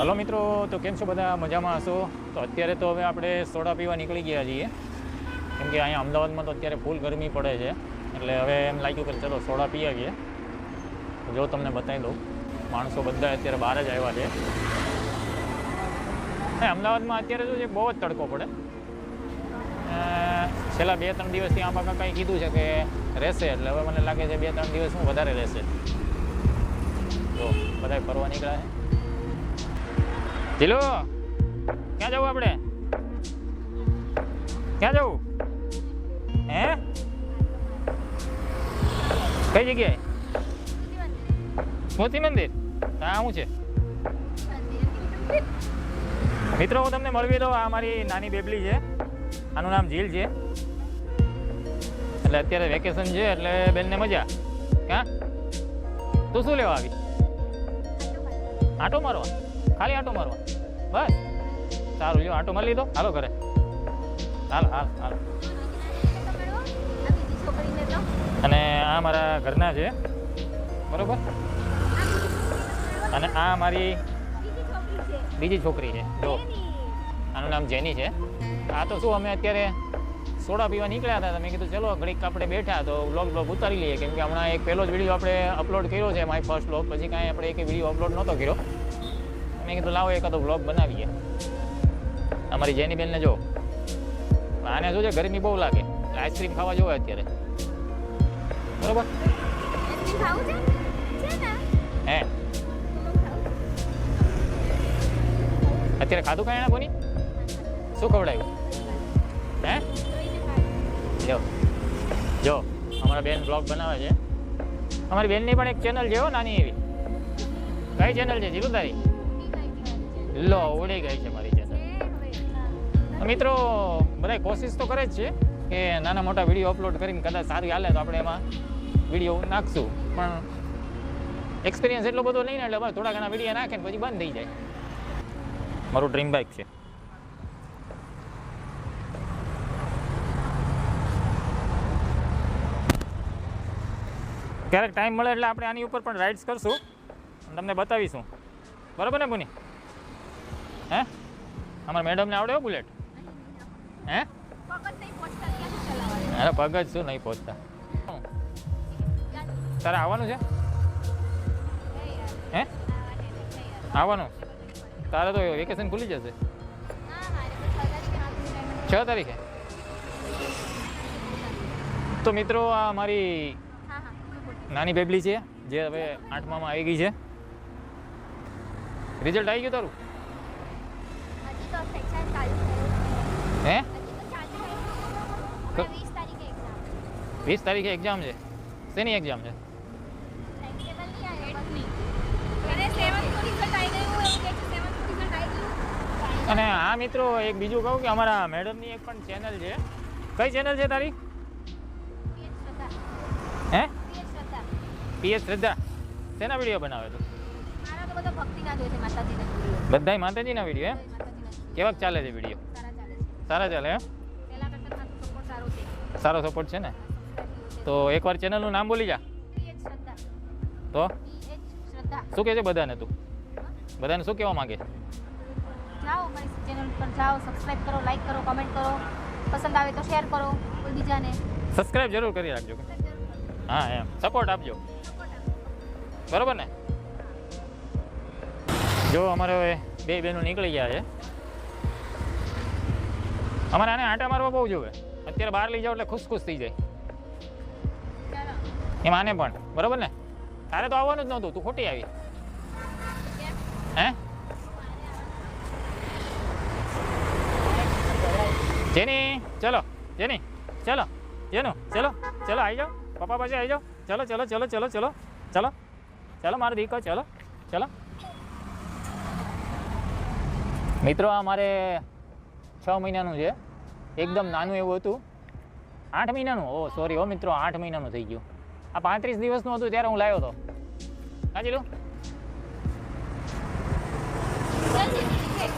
Hello મિત્રો, તો કેમ છો બધા? મજામાં હશો? તો અત્યારે તો હવે આપણે સોડા પીવા નીકળી ગયા છીએ, કેમ કે અહીંયા અમદાવાદમાં તો અત્યારે ફૂલ ગરમી પડે છે, એટલે હવે એમ લાગ્યું કે ચલો સોડા પી આવીએ. જો તમને બતાવી દઉં, માણસો બધા અત્યારે બહાર જ આવ્યા છે. અમદાવાદમાં અત્યારે શું છે, બહુ જ તડકો પડે. છેલ્લા 2-3 દિવસથી આંબા કાકાએ કીધું છે કે રહેશે, એટલે હવે મને લાગે છે 2-3 દિવસ શું વધારે રહેશે. તો બધા ફરવા નીકળ્યા છે. જીલો, ક્યાં જવું આપણે? ક્યાં જવું? હે? કઈ જગ્યાએ? સ્મૃતિ મંદિર. હા, શું છે મિત્રો? હું તમને મળવી દઉં. આ મારી નાની બેબલી છે, આનું નામ જીલ છે. એટલે અત્યારે વેકેશન છે, એટલે બેનને મજા. ક્યાં તું શું લેવા આવી? આંટો મારવા? ખાલી આંટો મારવા? બસ સારું, લ્યો આંટો મારી લીધો. હાલો ઘરે. હાલ હાલ હાલ. અને આ મારા ઘરના છે, બરોબર. અને આ મારી બીજી છોકરી છે, જો આનું નામ જેની છે. આ તો શું, અમે અત્યારે સોડા પીવા નીકળ્યા હતા. મેં કીધું ચલો ઘડીક આપણે બેઠા તો વ્લોગ ઉતારી લઈએ, કેમ કે હમણાં એક પહેલો જ વિડીયો આપણે અપલોડ કર્યો છે, માય ફર્સ્ટ વ્લોગ. પછી કાંઈ આપણે એક વિડીયો અપલોડ નહોતો કર્યો. મેં કીધું લાવો એકાદો વ્લોગ બનાવીએ. અમારી જેની બેનને જો, આને શું છે, ગરમી બહુ લાગે એટલે આઈસ્ક્રીમ ખાવા જોવે અત્યારે, બરોબર. હે અત્યારે ખાધું કાંઈ ના કોની? શું ખવડાવ્યું? હે જો અમારા બેન બ્લોગ બનાવે છે. અમારી બેનની પણ એક ચેનલ છે, નાની એવી. કઈ ચેનલ છે જીલુ તારી? લો, ઉડી ગઈ છે મારી ચેનલ. મિત્રો બધા કોશિશ તો કરે જ છે કે નાના મોટા વિડીયો અપલોડ કરીને કદાચ સારી હાલે તો આપણે એમાં વિડીયો નાખશું, પણ એક્સપિરિયન્સ એટલો બધો નહીં ને, એટલે બસ થોડા ઘણા વિડીયો નાખે ને પછી બંધ થઈ જાય. મારું ડ્રીમ બાઇક છે. ક્યારેક ટાઈમ મળે એટલે આપણે આની ઉપર પણ રાઇડ્સ કરશું અને તમને બતાવીશું, બરાબર ને બુની? હે અમારા મેડમને આવડે બુલેટ? હે અરે પગ જ શું નહીં પહોંચતા. તારે આવવાનું છે? હે આવવાનું? તારે તો વેકેશન ખુલી જશે 6 તારીખે. તો મિત્રો આ મારી નાની બેબલી છે, જે હવે 8મામાં આવી ગઈ છે. રિઝલ્ટ આવી ગયું તારું? હે 20 તારીખે એક્ઝામ છે. શેની એક્ઝામ છે? અને હા મિત્રો, એક બીજું કહું કે અમારા મેડમની એક પણ ચેનલ છે. કઈ ચેનલ છે તારી? હે પીએસ શ્રદ્ધા. શેના વિડીયો બનાવે તું? બધાય માતાજીના વિડીયો. હે કેવાક ચાલે છે વિડીયો? સારા ચાલે. હે સારો સપોર્ટ છે ને? તો એકવાર ચેનલનું નામ બોલી જા. તો શું કહે છે બધાને? તું બધાને શું કહેવા માંગે? જાઓ મારી ચેનલ પર જાઓ, સબસ્ક્રાઇબ કરો, લાઈક કરો, કમેન્ટ કરો, પસંદ આવે તો શેર કરો કોઈ બીજાને. સબસ્ક્રાઇબ જરૂર કરી રાખજો. હા એમ સપોર્ટ આપજો, બરોબર ને? જો અમારે હવે 2 બહેનો નીકળી ગયા છે. અમારે આને આંટા મારવા બહુ જોવે. અત્યારે બહાર લઈ જાઓ એટલે ખુશ થઈ જાય. એમ આને પણ, બરોબર ને? તારે તો આવવાનું જ નહોતું, તું ખોટી આવી. હે જેની ચલો, જેની ચલો, જેનું ચલો ચલો આવી જાઓ, પપ્પા પાસે આવી જાઓ. ચલો ચલો ચલો ચલો ચલો ચલો ચલો મારો દીકરો, ચલો ચલો. મિત્રો આ મારે 6 મહિનાનું છે, એકદમ નાનું એવું હતું. 8 મહિનાનું, ઓ સોરી હો મિત્રો, 8 મહિનાનું થઈ ગયું. આ 35 દિવસનું હતું ત્યારે હું લાવ્યો હતો. હા જીલું,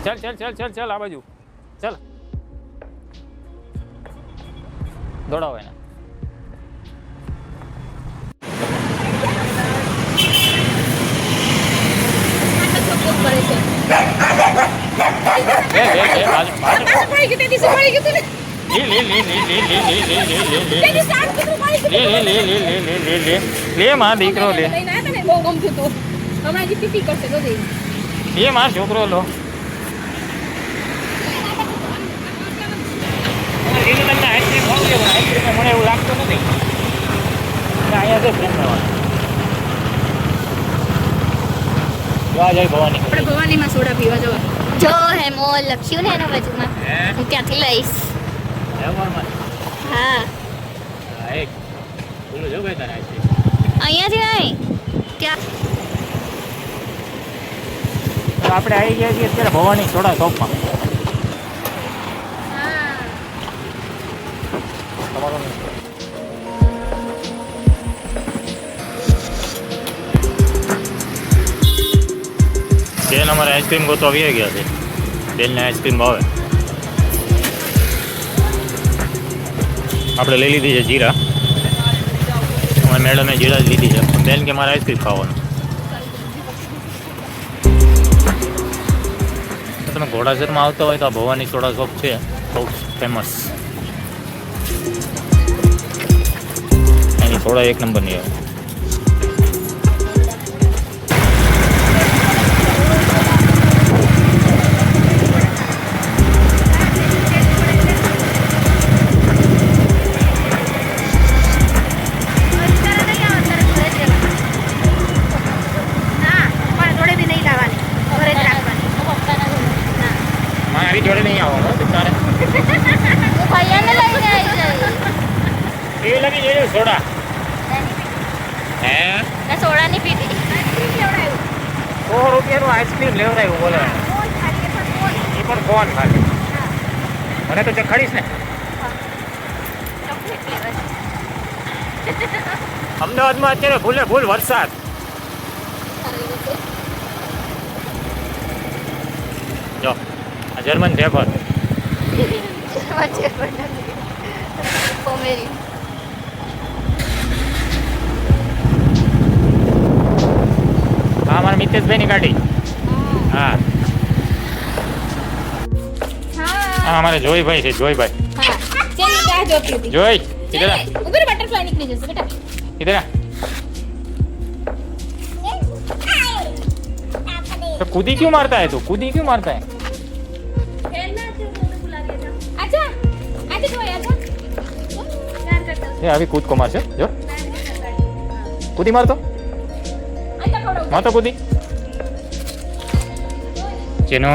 ચલ ચલ ચલ ચલ ચલ આ બાજુ ચલ, દોડાવો એને. કરે છે. પડી ગયું તેથી શું પડી ગયું તું ને તેથી સારું કૂતરું પડી ગયું લે માર દીકરો લે લઈને આયા તા ને બહુ ગમતું હતું હમણાં જે પીપી કરશે તો દે એ માર છોકરો લો તમને આઈસ્ક્રીમ ખાવું છે પણ આઈસ્ક્રીમ મને એવું લાગતું નથી અહીંયા છે પ્રેમ જવા જાય ભવાની આપણે ભવાનીમાં સોડા પીવા જવા જો હે મોલ લખ્યું ને એના બાજુમાં હું ત્યાંથી લઈશ હા એક બોલો જો ભાઈ તારે આઈસ્ક્રીમ અહીંયાથી નહીં ત્યાં આપણે આવી ગયા છીએ અત્યારે ભવાની થોડા શોપમાં તમારો બેન અમારે આઈસ્ક્રીમ ગોતો આવી ગયા છે બેનને આઈસ્ક્રીમ ભાવે આપણે લઈ લીધી છે જીરા અમારી મેડમે જીરા જ લીધી છે બેન કે મારે આઈસ્ક્રીમ ખાવાનું તમે ઘોડાસરમાં આવતા હોય તો આ ભવાની સોડા શોપ છે બહુ ફેમસ એની સોડા એક નંબરની આવે મારી જોડે નહીં આવવાનું તારે હું ભૈયાને લઈને આવી જઈશ એ લગી જોયું સોડા હે મેં સોડા નહીં પીધી ₹100 આઈસ્ક્રીમ લેવડાવ્યું બોલે એ પણ કોણ ખાલી મને તો ચખાડીશ ને અમદાવાદમાં અત્યારે ભૂલે ભૂલ વરસાદ જો આ જર્મન શેફર્ડ પોમેરી હા મારા મિતેશભાઈની ગાડી હા હા અમારે જોઈભાઈ છે જોઈભાઈ હા ચેન ક્યાં જોતી હતી જોઈ ઇધર આ ઉધર બટરફ્લાય નીકળી જશે બેટા ઇધર આ तो कूदी क्यों मारता है तू कूदी क्यों मारता है खेलना है तो बुला दिया था अच्छा आजा जो आजा प्यार करता हूं ये अभी कूद को मार से जो कूदी मार तो आजा खड़ो मार तो कूदी चेनो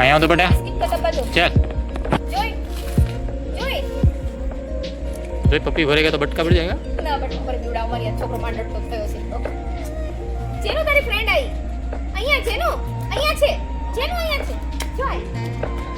आया तो बेटा इसका डब्बा दो चल जोई जोई तो पप्पी भरेगा तो बटका पड़ जाएगा ના બટ ઉપર બીવડા મારી છોકરો માંડટ તો થયો છે જેનો તારી ફ્રેન્ડ આવી અહીંયા જેનો અહીંયા છે જેનો અહીંયા છે જોય